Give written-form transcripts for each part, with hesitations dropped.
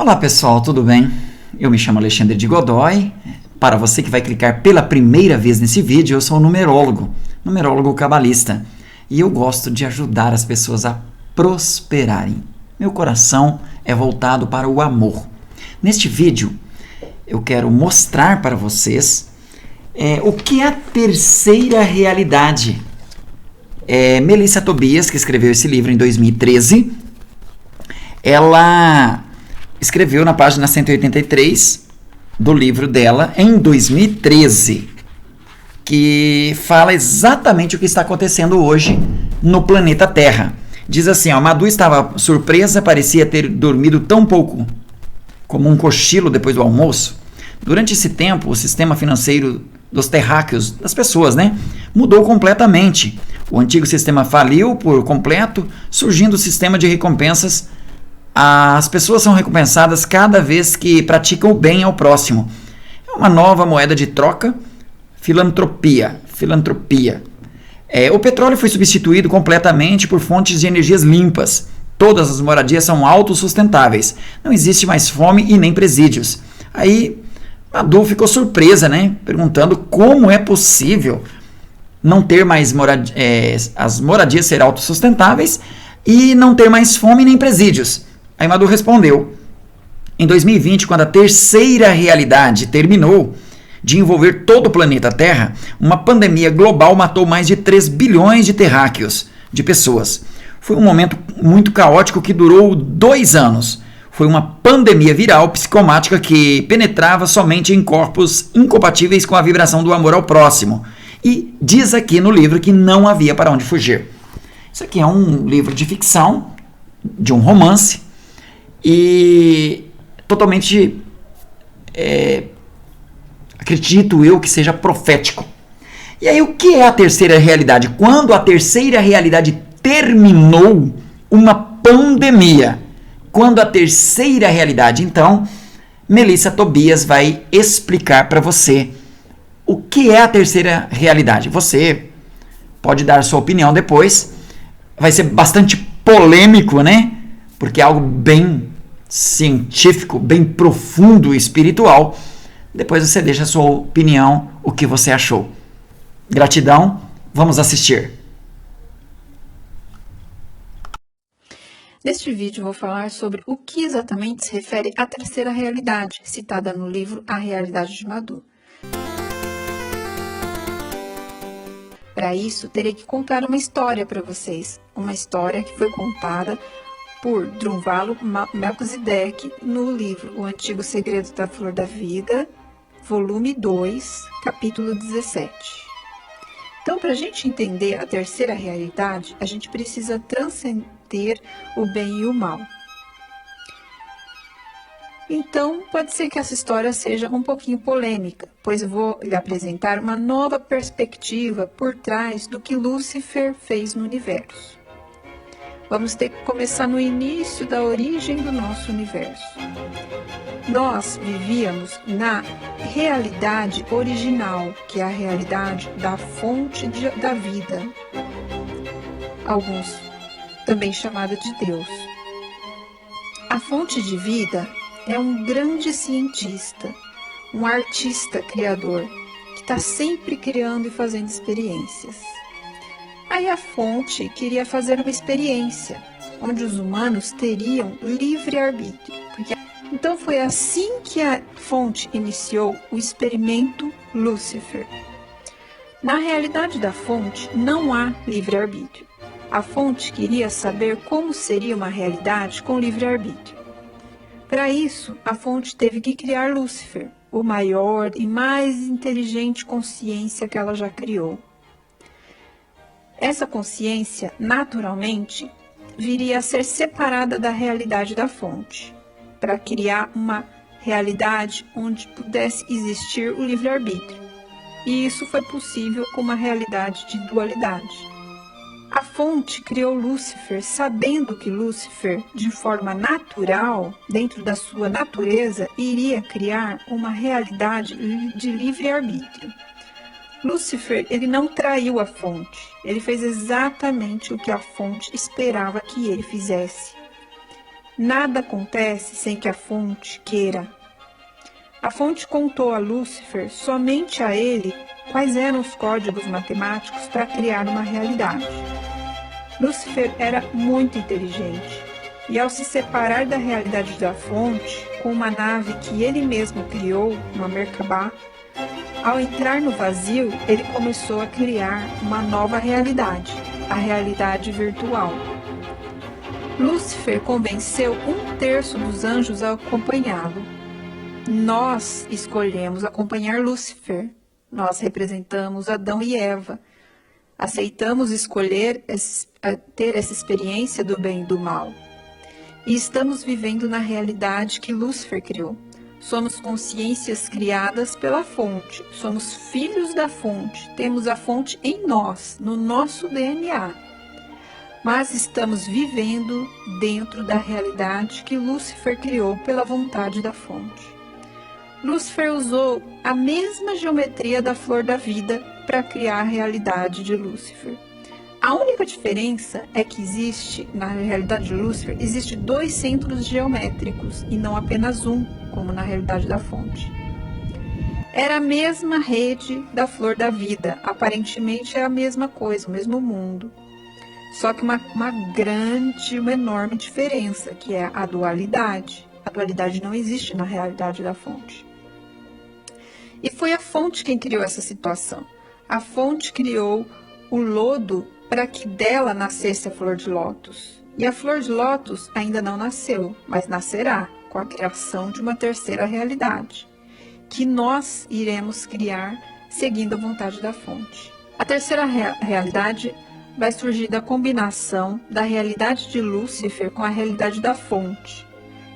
Olá pessoal, tudo bem? Eu me chamo Alexandre de Godoy. Para você que vai clicar pela primeira vez nesse vídeo, eu sou um numerólogo cabalista. E eu gosto de ajudar as pessoas a prosperarem. Meu coração é voltado para o amor. Neste vídeo, eu quero mostrar para vocês o que é a terceira realidade. Melissa Tobias, que escreveu esse livro em 2013, ela escreveu na página 183 do livro dela, em 2013, que fala exatamente o que está acontecendo hoje no planeta Terra. Diz assim, Madu estava surpresa, parecia ter dormido tão pouco, como um cochilo depois do almoço. Durante esse tempo, o sistema financeiro dos terráqueos, das pessoas, mudou completamente. O antigo sistema faliu por completo, surgindo o sistema de recompensas. As pessoas são recompensadas cada vez que praticam o bem ao próximo. É uma nova moeda de troca, filantropia. O petróleo foi substituído completamente por fontes de energias limpas. Todas as moradias são autossustentáveis. Não existe mais fome e nem presídios. Aí, Madu ficou surpresa, perguntando como é possível não ter mais as moradias ser autossustentáveis e não ter mais fome nem presídios. Aí Madu respondeu, em 2020, quando a terceira realidade terminou de envolver todo o planeta Terra, uma pandemia global matou mais de 3 bilhões de terráqueos, de pessoas. Foi um momento muito caótico que durou 2 anos. Foi uma pandemia viral psicomática que penetrava somente em corpos incompatíveis com a vibração do amor ao próximo. E diz aqui no livro que não havia para onde fugir. Isso aqui é um livro de ficção, de um romance, e totalmente, acredito eu, que seja profético. E aí, o que é a terceira realidade? Quando a terceira realidade terminou, uma pandemia. Quando a terceira realidade, então, Melissa Tobias vai explicar para você o que é a terceira realidade. Você pode dar sua opinião depois. Vai ser bastante polêmico, porque é algo bem científico, bem profundo e espiritual. Depois você deixa a sua opinião, o que você achou. Gratidão, vamos assistir. Neste vídeo vou falar sobre o que exatamente se refere à terceira realidade, citada no livro A Realidade de Madu. Para isso, terei que contar uma história para vocês. Uma história que foi contada por Drunvalo Melquisedeque no livro O Antigo Segredo da Flor da Vida, volume 2, capítulo 17. Então, para a gente entender a terceira realidade, a gente precisa transcender o bem e o mal. Então, pode ser que essa história seja um pouquinho polêmica, pois eu vou lhe apresentar uma nova perspectiva por trás do que Lúcifer fez no universo. Vamos ter que começar no início da origem do nosso universo. Nós vivíamos na realidade original, que é a realidade da fonte da vida, alguns também chamada de Deus. A fonte de vida é um grande cientista, um artista criador, que está sempre criando e fazendo experiências. Aí a fonte queria fazer uma experiência, onde os humanos teriam livre-arbítrio. Então foi assim que a fonte iniciou o experimento Lúcifer. Na realidade da fonte não há livre-arbítrio. A fonte queria saber como seria uma realidade com livre-arbítrio. Para isso, a fonte teve que criar Lúcifer, o maior e mais inteligente consciência que ela já criou. Essa consciência, naturalmente, viria a ser separada da realidade da fonte, para criar uma realidade onde pudesse existir o livre-arbítrio. E isso foi possível com uma realidade de dualidade. A fonte criou Lúcifer sabendo que Lúcifer, de forma natural, dentro da sua natureza, iria criar uma realidade de livre-arbítrio. Lúcifer, ele não traiu a fonte, ele fez exatamente o que a fonte esperava que ele fizesse. Nada acontece sem que a fonte queira. A fonte contou a Lúcifer, somente a ele, quais eram os códigos matemáticos para criar uma realidade. Lúcifer era muito inteligente, e ao se separar da realidade da fonte, com uma nave que ele mesmo criou, uma Merkabah, ao entrar no vazio, ele começou a criar uma nova realidade, a realidade virtual. Lúcifer convenceu 1/3 dos anjos a acompanhá-lo. Nós escolhemos acompanhar Lúcifer. Nós representamos Adão e Eva. Aceitamos escolher ter essa experiência do bem e do mal. E estamos vivendo na realidade que Lúcifer criou. Somos consciências criadas pela fonte. Somos filhos da fonte. Temos a fonte em nós, no nosso DNA. Mas estamos vivendo dentro da realidade que Lúcifer criou pela vontade da fonte. Lúcifer usou a mesma geometria da flor da vida para criar a realidade de Lúcifer. A única diferença é que existe, na realidade de Lúcifer, existe 2 centros geométricos e não apenas um, como na realidade da fonte. Era a mesma rede da flor da vida, aparentemente é a mesma coisa, o mesmo mundo. Só que uma enorme diferença, que é a dualidade. A dualidade não existe na realidade da fonte. E foi a fonte quem criou essa situação. A fonte criou o lodo para que dela nascesse a flor de lótus. E a flor de lótus ainda não nasceu, mas nascerá com a criação de uma terceira realidade, que nós iremos criar seguindo a vontade da fonte. A terceira realidade vai surgir da combinação da realidade de Lúcifer com a realidade da fonte,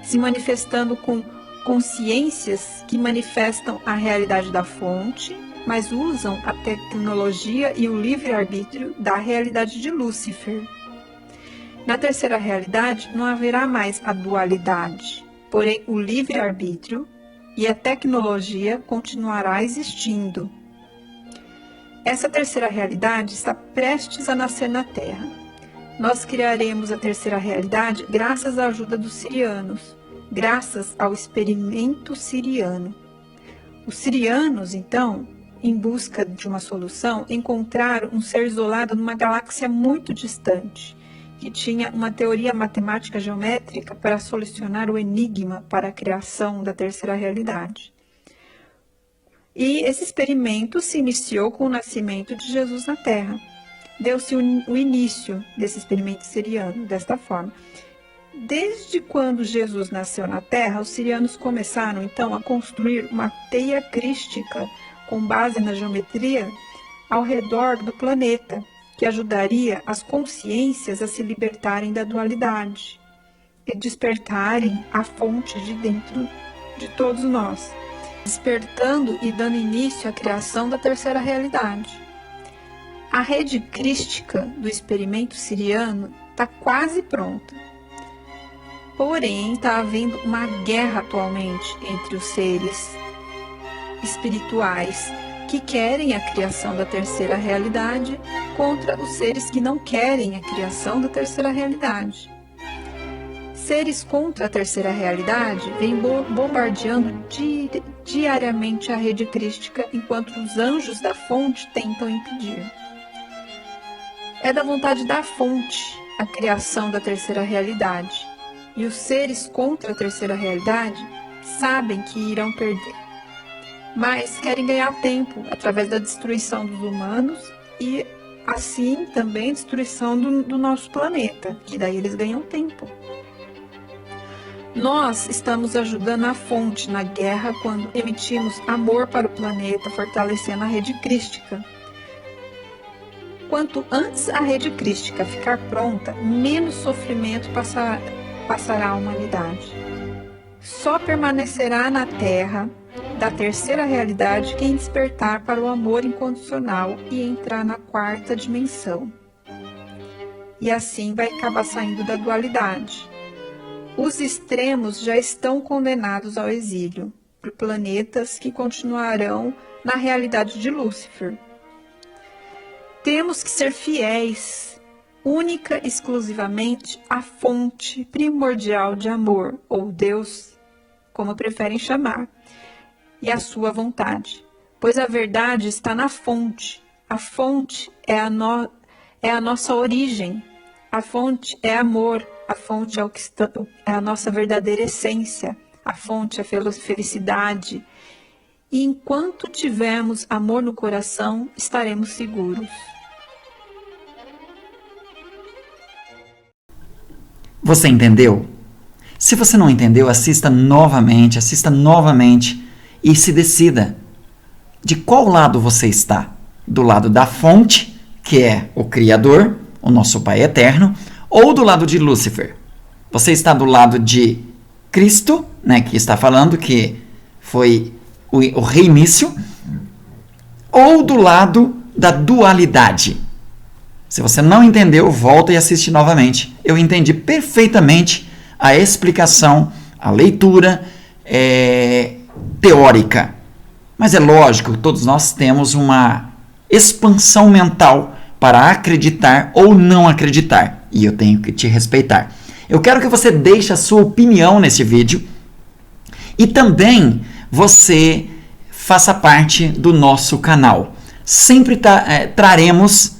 se manifestando com consciências que manifestam a realidade da fonte, mas usam a tecnologia e o livre-arbítrio da realidade de Lúcifer. Na terceira realidade, não haverá mais a dualidade, porém o livre-arbítrio e a tecnologia continuará existindo. Essa terceira realidade está prestes a nascer na Terra. Nós criaremos a terceira realidade graças à ajuda dos sirianos, graças ao experimento siriano. Os sirianos, então, em busca de uma solução, encontraram um ser isolado numa galáxia muito distante, que tinha uma teoria matemática geométrica para solucionar o enigma para a criação da terceira realidade. E esse experimento se iniciou com o nascimento de Jesus na Terra. Deu-se o início desse experimento siriano desta forma. Desde quando Jesus nasceu na Terra, os sirianos começaram então a construir uma teia crística com base na geometria ao redor do planeta, que ajudaria as consciências a se libertarem da dualidade e despertarem a fonte de dentro de todos nós, despertando e dando início à criação da terceira realidade. A rede crística do experimento siriano está quase pronta. Porém, está havendo uma guerra atualmente entre os seres espirituais que querem a criação da terceira realidade contra os seres que não querem a criação da terceira realidade. Seres contra a terceira realidade vêm bombardeando diariamente a rede crística, enquanto os anjos da fonte tentam impedir. É da vontade da fonte a criação da terceira realidade, e os seres contra a terceira realidade sabem que irão perder, mas querem ganhar tempo através da destruição dos humanos e assim também destruição do nosso planeta, que daí eles ganham tempo. Nós estamos ajudando a fonte na guerra quando emitimos amor para o planeta, fortalecendo a rede crística. Quanto antes a rede crística ficar pronta, menos sofrimento passará a humanidade. Só permanecerá na Terra da terceira realidade quem despertar para o amor incondicional e entrar na quarta dimensão. E assim vai acabar saindo da dualidade. Os extremos já estão condenados ao exílio, por planetas que continuarão na realidade de Lúcifer. Temos que ser fiéis única, exclusivamente, a fonte primordial de amor, ou Deus, como preferem chamar, e a sua vontade. Pois a verdade está na fonte. A fonte é a nossa origem. A fonte é amor. A fonte é a nossa verdadeira essência. A fonte é felicidade. E enquanto tivermos amor no coração, estaremos seguros. Você entendeu? Se você não entendeu, assista novamente e se decida de qual lado você está. Do lado da fonte, que é o Criador, o nosso Pai Eterno, ou do lado de Lúcifer. Você está do lado de Cristo, né, que está falando que foi o reinício, ou do lado da dualidade. Se você não entendeu, volta e assiste novamente. Eu entendi perfeitamente a explicação, a leitura teórica. Mas é lógico, todos nós temos uma expansão mental para acreditar ou não acreditar. E eu tenho que te respeitar. Eu quero que você deixe a sua opinião nesse vídeo e também você faça parte do nosso canal. Sempre traremos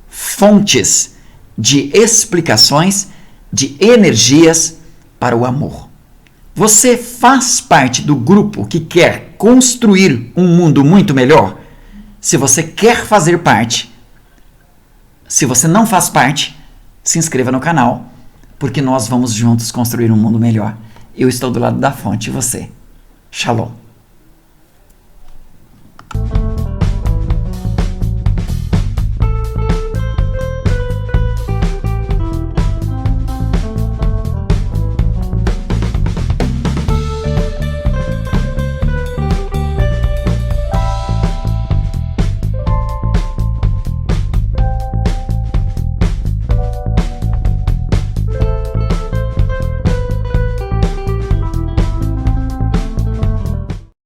fontes de explicações, de energias para o amor. Você faz parte do grupo que quer construir um mundo muito melhor? Se você quer fazer parte, se você não faz parte, se inscreva no canal, porque nós vamos juntos construir um mundo melhor. Eu estou do lado da fonte e você. Shalom.